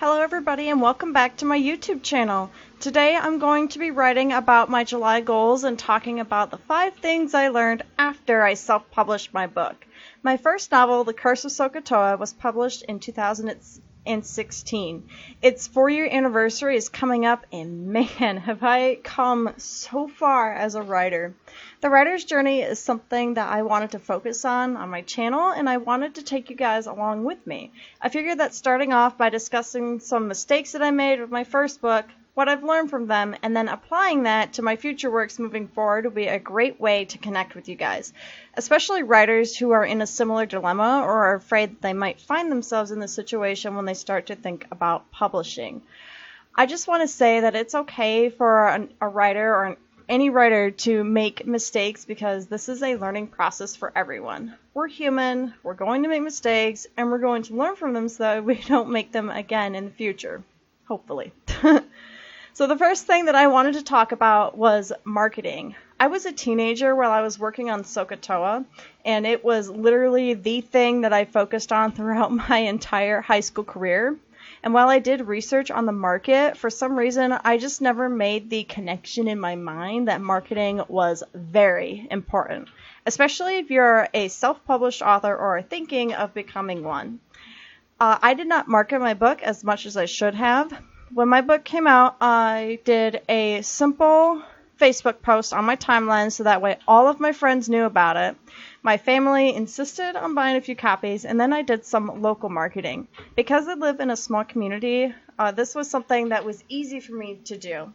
Hello everybody and welcome back to my YouTube channel. Today I'm going to be writing about my July goals and talking about the 5 things I learned after I self-published my book. My first novel, The Curse of Sokotoa, was published in 2016. Its 4-year anniversary is coming up and man, have I come so far as a writer. The writer's journey is something that I wanted to focus on my channel, and I wanted to take you guys along with me. I figured that starting off by discussing some mistakes that I made with my first book, what I've learned from them, and then applying that to my future works moving forward would be a great way to connect with you guys, especially writers who are in a similar dilemma or are afraid that they might find themselves in this situation when they start to think about publishing. I just want to say that it's okay for a writer or any writer to make mistakes because this is a learning process for everyone. We're human, we're going to make mistakes, and we're going to learn from them so that we don't make them again in the future. Hopefully. So the first thing that I wanted to talk about was marketing. I was a teenager while I was working on Sokotoa, and it was literally the thing that I focused on throughout my entire high school career. And while I did research on the market, for some reason, I just never made the connection in my mind that marketing was very important, especially if you're a self-published author or are thinking of becoming one. I did not market my book as much as I should have. When my book came out, I did a simple Facebook post on my timeline so that way all of my friends knew about it. My family insisted on buying a few copies, and then I did some local marketing. Because I live in a small community, this was something that was easy for me to do.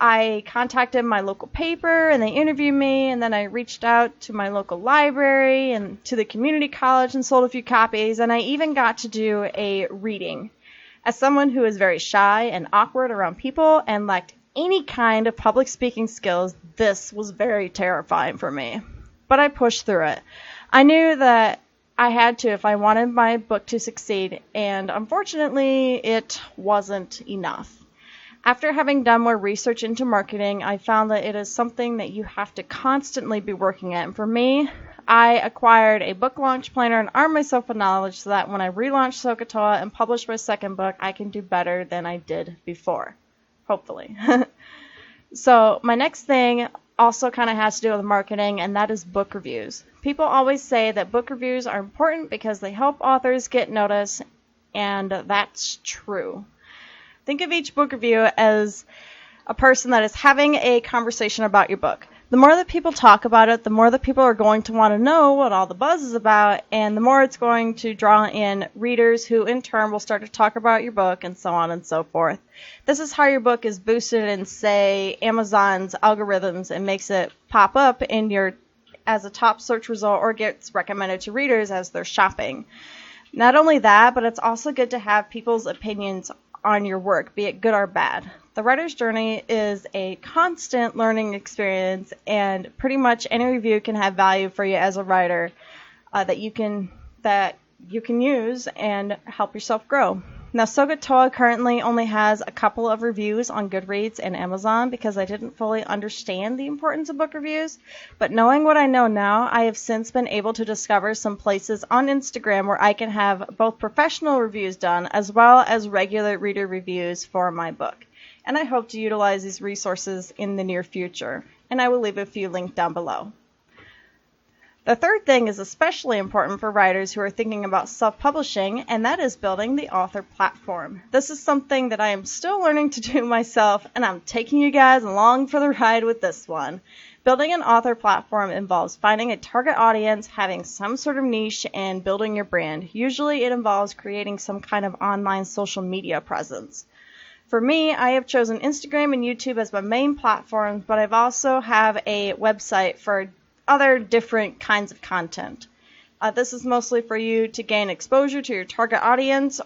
I contacted my local paper, and they interviewed me, and then I reached out to my local library and to the community college and sold a few copies, and I even got to do a reading. As someone who is very shy and awkward around people and lacked any kind of public speaking skills, this was very terrifying for me. But I pushed through it. I knew that I had to if I wanted my book to succeed, and unfortunately, it wasn't enough. After having done more research into marketing, I found that it is something that you have to constantly be working at. And for me, I acquired a book launch planner and armed myself with knowledge so that when I relaunched Sokotoa and published my second book, I can do better than I did before. Hopefully. So my next thing also kind of has to do with marketing, and that is book reviews. People always say that book reviews are important because they help authors get noticed, and that's true. Think of each book review as a person that is having a conversation about your book. The more that people talk about it, the more that people are going to want to know what all the buzz is about, and the more it's going to draw in readers who in turn will start to talk about your book and so on and so forth. This is how your book is boosted in, say, Amazon's algorithms and makes it pop up in your as a top search result or gets recommended to readers as they're shopping. Not only that, but it's also good to have people's opinions on your work, be it good or bad. The writer's journey is a constant learning experience, and pretty much any review can have value for you as a writer that you can use and help yourself grow. Now, Sokotoa currently only has a couple of reviews on Goodreads and Amazon because I didn't fully understand the importance of book reviews, but knowing what I know now, I have since been able to discover some places on Instagram where I can have both professional reviews done as well as regular reader reviews for my book. And I hope to utilize these resources in the near future, and I will leave a few linked down below. The third thing is especially important for writers who are thinking about self-publishing, and that is building the author platform. This is something that I am still learning to do myself, and I'm taking you guys along for the ride with this one. Building an author platform involves finding a target audience, having some sort of niche, and building your brand. Usually it involves creating some kind of online social media presence. For me, I have chosen Instagram and YouTube as my main platforms, but I've also have a website for other different kinds of content. This is mostly for you to gain exposure to your target audience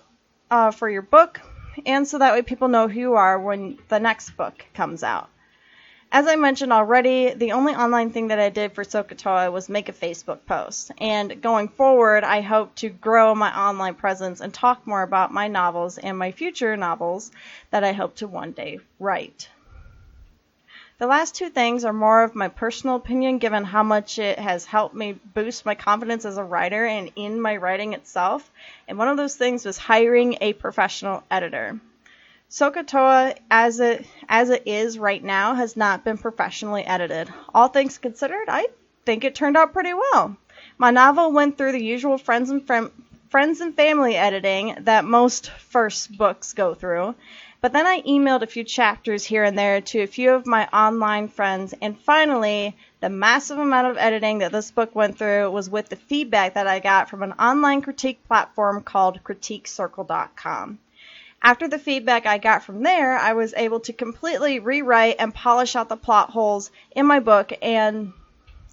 for your book, and so that way people know who you are when the next book comes out. As I mentioned already, the only online thing that I did for Sokotoa was make a Facebook post. And going forward, I hope to grow my online presence and talk more about my novels and my future novels that I hope to one day write. The last two things are more of my personal opinion given how much it has helped me boost my confidence as a writer and in my writing itself. And one of those things was hiring a professional editor. SOHCAHTOA, as it is right now, has not been professionally edited. All things considered, I think it turned out pretty well. My novel went through the usual friends and family editing that most first books go through. But then I emailed a few chapters here and there to a few of my online friends, and finally, the massive amount of editing that this book went through was with the feedback that I got from an online critique platform called critiquecircle.com. After the feedback I got from there, I was able to completely rewrite and polish out the plot holes in my book, and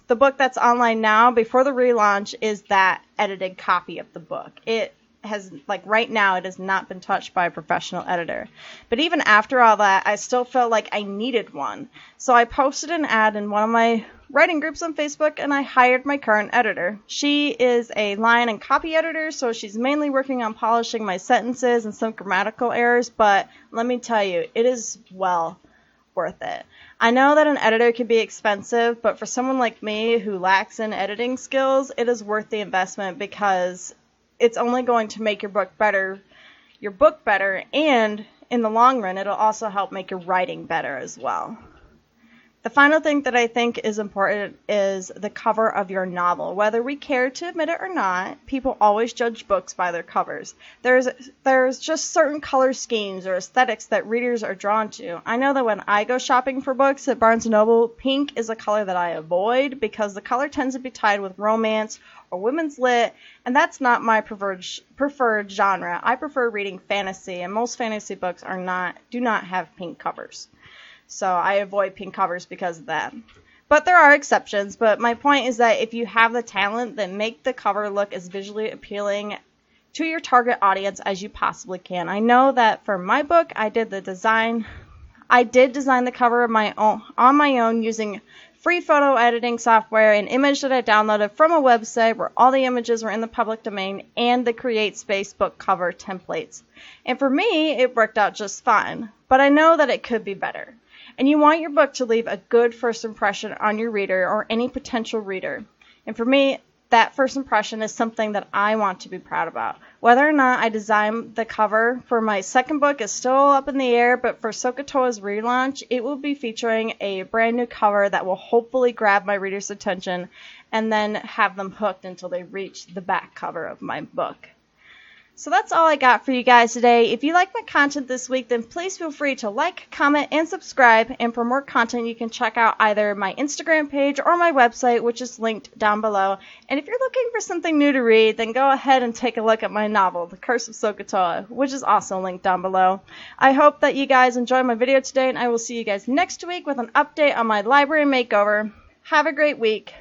the book that's online now, before the relaunch, is that edited copy of the book. It has, right now, it has not been touched by a professional editor. But even after all that, I still felt like I needed one. So I posted an ad in one of my writing groups on Facebook, and I hired my current editor. She is a line and copy editor, so she's mainly working on polishing my sentences and some grammatical errors, but let me tell you, it is well worth it. I know that an editor can be expensive, but for someone like me who lacks in editing skills, it is worth the investment because it's only going to make your book better, and in the long run, it'll also help make your writing better as well. The final thing that I think is important is the cover of your novel. Whether we care to admit it or not, people always judge books by their covers. There's just certain color schemes or aesthetics that readers are drawn to. I know that when I go shopping for books at Barnes & Noble, pink is a color that I avoid because the color tends to be tied with romance or women's lit, and that's not my preferred genre. I prefer reading fantasy, and most fantasy books do not have pink covers. So I avoid pink covers because of that. But there are exceptions. But my point is that if you have the talent, then make the cover look as visually appealing to your target audience as you possibly can. I know that for my book, I did design the cover of on my own using free photo editing software, an image that I downloaded from a website where all the images were in the public domain, and the CreateSpace book cover templates. And for me, it worked out just fine. But I know that it could be better. And you want your book to leave a good first impression on your reader or any potential reader. And for me, that first impression is something that I want to be proud about. Whether or not I design the cover for my second book is still up in the air, but for SOHCAHTOA's relaunch, it will be featuring a brand new cover that will hopefully grab my reader's attention and then have them hooked until they reach the back cover of my book. So that's all I got for you guys today. If you like my content this week, then please feel free to like, comment, and subscribe. And for more content, you can check out either my Instagram page or my website, which is linked down below. And if you're looking for something new to read, then go ahead and take a look at my novel, The Curse of SOHCAHTOA, which is also linked down below. I hope that you guys enjoyed my video today, and I will see you guys next week with an update on my library makeover. Have a great week.